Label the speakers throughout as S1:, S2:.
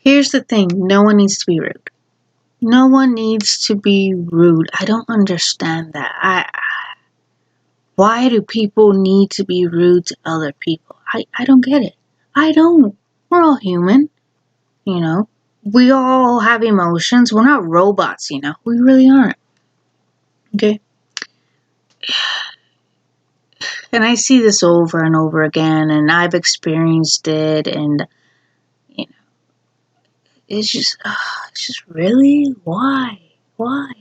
S1: Here's the thing. No one needs to be rude. No one needs to be rude. I don't understand that. Why do people need to be rude to other people? I don't get it. I don't. We're all human, you know. We all have emotions. We're not robots, you know. We really aren't. Okay? And I see this over and over again, and I've experienced it, and you know, it's just really why? Why?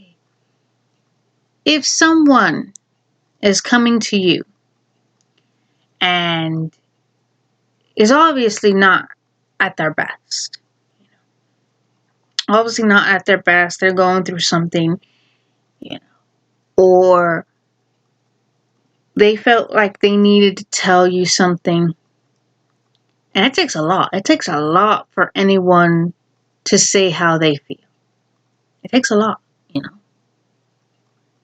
S1: If someone is coming to you and is obviously not at their best, obviously not at their best, they're going through something, you know, or they felt like they needed to tell you something. And it takes a lot. It takes a lot for anyone to say how they feel. It takes a lot, you know.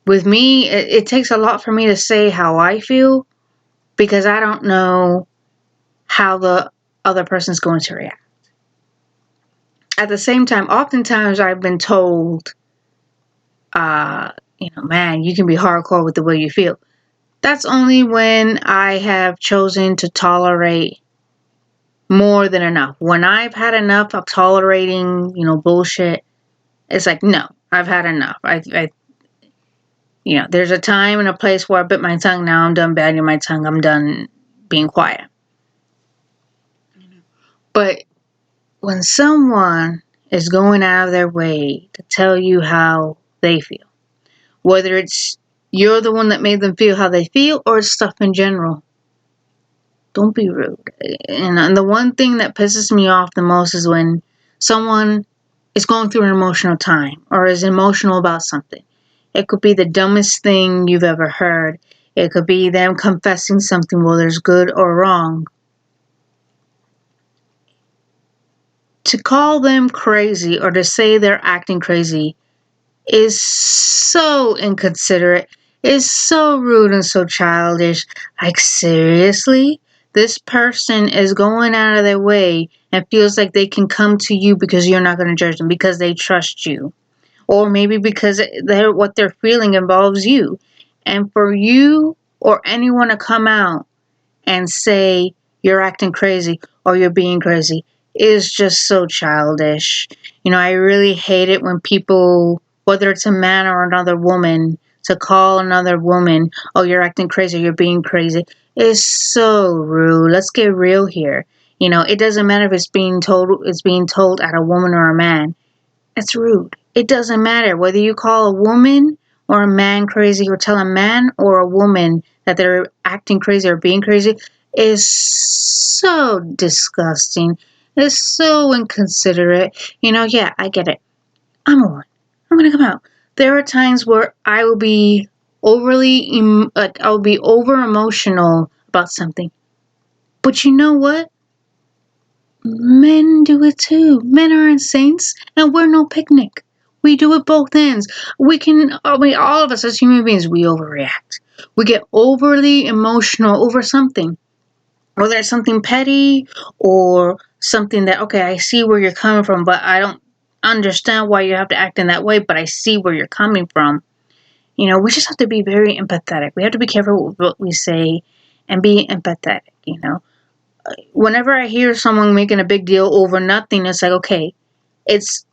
S1: With me, it takes a lot for me to say how I feel because I don't know how the other person's going to react. At the same time, oftentimes I've been told, man, you can be hardcore with the way you feel. That's only when I have chosen to tolerate more than enough. When I've had enough of tolerating, bullshit, it's like, no, I've had enough. There's a time and a place where I bit my tongue. Now I'm done biting my tongue. I'm done being quiet. But when someone is going out of their way to tell you how they feel, whether it's you're the one that made them feel how they feel or it's stuff in general, don't be rude. And the one thing that pisses me off the most is when someone is going through an emotional time or is emotional about something. It could be the dumbest thing you've ever heard. It could be them confessing something, whether it's good or wrong. To call them crazy or to say they're acting crazy is so inconsiderate, is so rude and so childish. Like, seriously? This person is going out of their way and feels like they can come to you because you're not going to judge them, because they trust you. Or maybe because what they're feeling involves you. And for you or anyone to come out and say you're acting crazy or you're being crazy is just so childish. I really hate it when people, whether it's a man or another woman, to call another woman, oh, you're acting crazy, you're being crazy, is so rude. Let's get real here. It doesn't matter if it's being told at a woman or a man. It's rude. It doesn't matter whether you call a woman or a man crazy or tell a man or a woman that they're acting crazy or being crazy is so disgusting. It's so inconsiderate. Yeah, I get it. I'm a woman. I'm going to come out. There are times where I will be I'll be over emotional about something. But you know what? Men do it too. Men aren't saints, and we're no picnic. We do it both ends. All of us as human beings, we overreact. We get overly emotional over something. Whether it's something petty or something that, okay, I see where you're coming from, but I don't understand why you have to act in that way, but I see where you're coming from. We just have to be very empathetic. We have to be careful with what we say and be empathetic, Whenever I hear someone making a big deal over nothing, it's like, okay, it's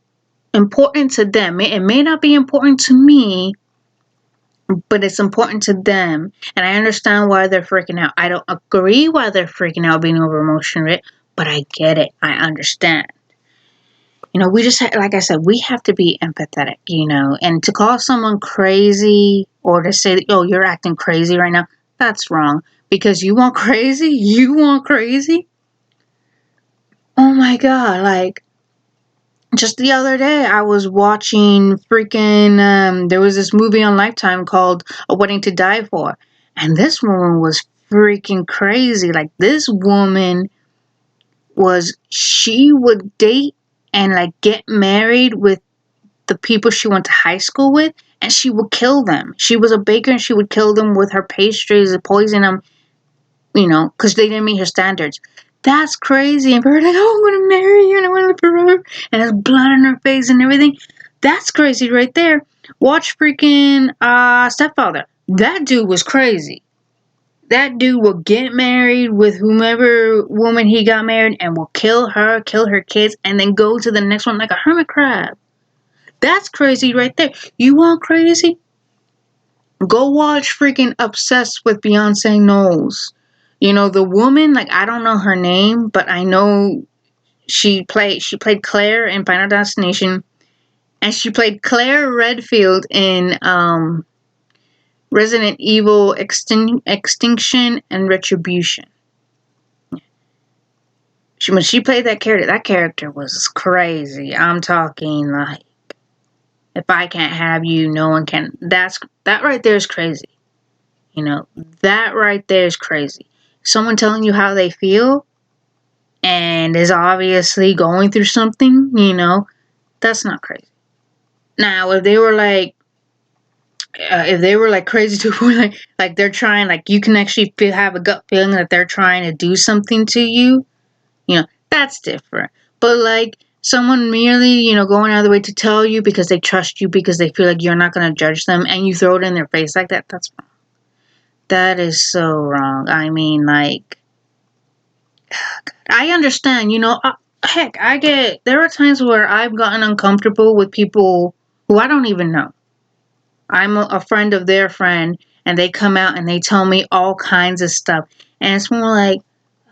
S1: important to them. It may not be important to me, but it's important to them. And I understand why they're freaking out. I don't agree why they're freaking out being over emotional, but I get it. I understand. We just, like I said, we have to be empathetic, and to call someone crazy or to say, oh, you're acting crazy right now, that's wrong. Because you want crazy? You want crazy? Oh my God, like, just the other day, I was watching there was this movie on Lifetime called A Wedding to Die For. And this woman was freaking crazy. Like, this woman she would date and, like, get married with the people she went to high school with, and she would kill them. She was a baker, and she would kill them with her pastries and poison them, because they didn't meet her standards. That's crazy. And we're like, oh, I'm going to marry you and I want to live forever. and has blood on her face and everything. That's crazy right there. Watch freaking Stepfather. That dude was crazy. That dude will get married with whomever woman he got married and will kill her kids, and then go to the next one like a hermit crab. That's crazy right there. You want crazy? Go watch freaking Obsessed with Beyonce Knowles. You know, the woman, like, I don't know her name, but I know she played Claire in Final Destination, and she played Claire Redfield in Resident Evil Extinction and Retribution. When she played that character was crazy. I'm talking like, if I can't have you, no one can. That right there is crazy. You know, that right there is crazy. Someone telling you how they feel and is obviously going through something, that's not crazy. Now, if they were like crazy to the point like they're trying, like you can actually have a gut feeling that they're trying to do something to you, that's different. But like someone merely, going out of the way to tell you because they trust you, because they feel like you're not going to judge them, and you throw it in their face like that, that's wrong. That is so wrong. I mean, like, I understand, heck, there are times where I've gotten uncomfortable with people who I don't even know. I'm a friend of their friend, and they come out and they tell me all kinds of stuff. And it's more like,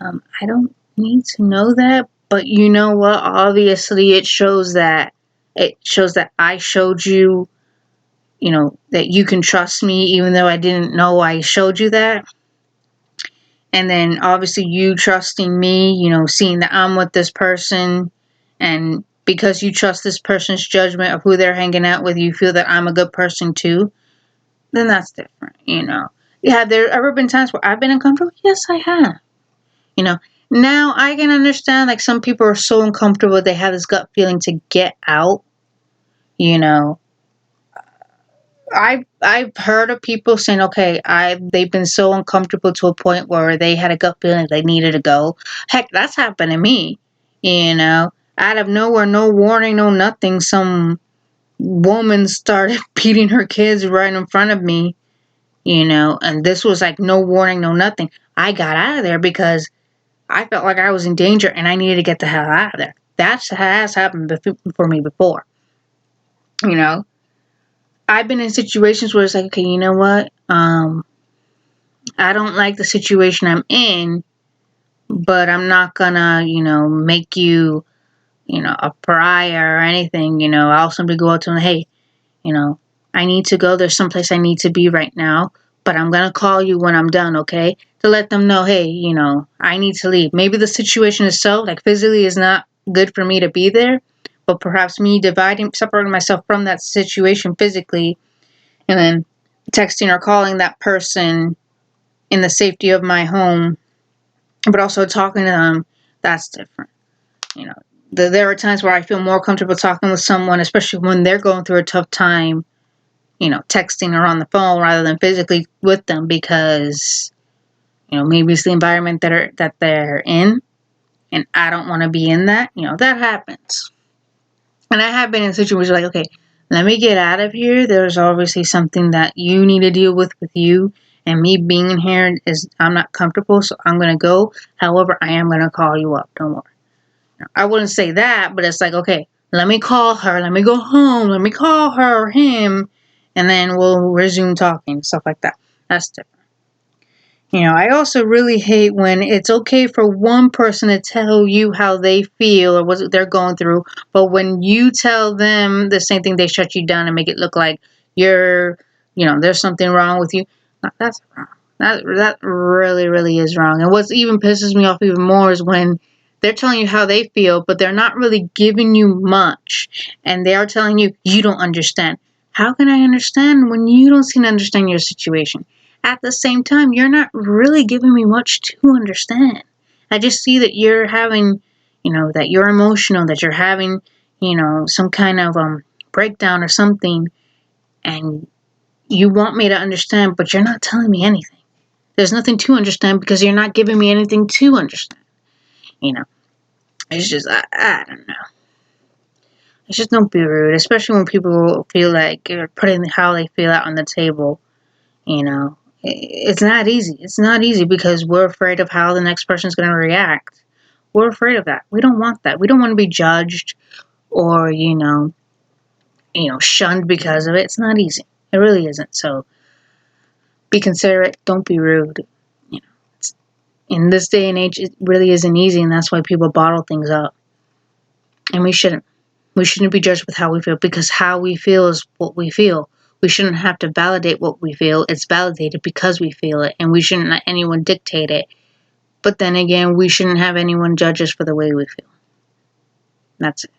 S1: I don't need to know that, but you know what? Obviously, it shows that I showed you, that you can trust me, even though I didn't know I showed you that. And then obviously you trusting me, seeing that I'm with this person, and because you trust this person's judgment of who they're hanging out with, you feel that I'm a good person too, then that's different, Have there ever been times where I've been uncomfortable? Yes, I have. Now I can understand, like, some people are so uncomfortable they have this gut feeling to get out, you know. I've heard of people saying, okay, they've been so uncomfortable to a point where they had a gut feeling they needed to go. Heck, that's happened to me. Out of nowhere, no warning, no nothing, some woman started beating her kids right in front of me, and this was like no warning, no nothing. I got out of there because I felt like I was in danger and I needed to get the hell out of there. That has happened for me before. I've been in situations where it's like, okay, you know what? I don't like the situation I'm in, but I'm not gonna, make you, a pariah or anything. I'll simply go out to them, hey, I need to go. There's someplace I need to be right now, but I'm gonna call you when I'm done, okay? To let them know, hey, I need to leave. Maybe the situation itself, like physically, is not good for me to be there, but perhaps me separating myself from that situation physically, and then texting or calling that person in the safety of my home, but also talking to them, that's different. There are times where I feel more comfortable talking with someone, especially when they're going through a tough time, texting or on the phone rather than physically with them, because, maybe it's the environment that they're in, and I don't want to be in that. That happens. And I have been in situations like, okay, let me get out of here. There's obviously something that you need to deal with you. And me being in here I'm not comfortable, so I'm going to go. However, I am going to call you up. Don't worry. I wouldn't say that, but it's like, okay, let me call her. Let me go home. Let me call her or him. And then we'll resume talking. Stuff like that. That's different. I also really hate when it's okay for one person to tell you how they feel or what they're going through, but when you tell them the same thing, they shut you down and make it look like there's something wrong with you. That's wrong. That really, really is wrong. And what even pisses me off even more is when they're telling you how they feel, but they're not really giving you much, and they are telling you you don't understand. How can I understand when you don't seem to understand your situation? At the same time, you're not really giving me much to understand. I just see that you're having, that you're emotional, that you're having, some kind of breakdown or something, and you want me to understand, but you're not telling me anything. There's nothing to understand because you're not giving me anything to understand. It's just, I don't know. It's just don't be rude, especially when people feel like you're putting how they feel out on the table. You know, it's not easy. It's not easy because we're afraid of how the next person's going to react. We're afraid of that. We don't want that. We don't want to be judged or shunned because of it. It's not easy. It really isn't. So be considerate. Don't be rude. You know, in this day and age, it really isn't easy, and that's why people bottle things up. And we shouldn't. We shouldn't be judged with how we feel because how we feel is what we feel. We shouldn't have to validate what we feel. It's validated because we feel it, and we shouldn't let anyone dictate it. But then again, we shouldn't have anyone judge us for the way we feel. That's it.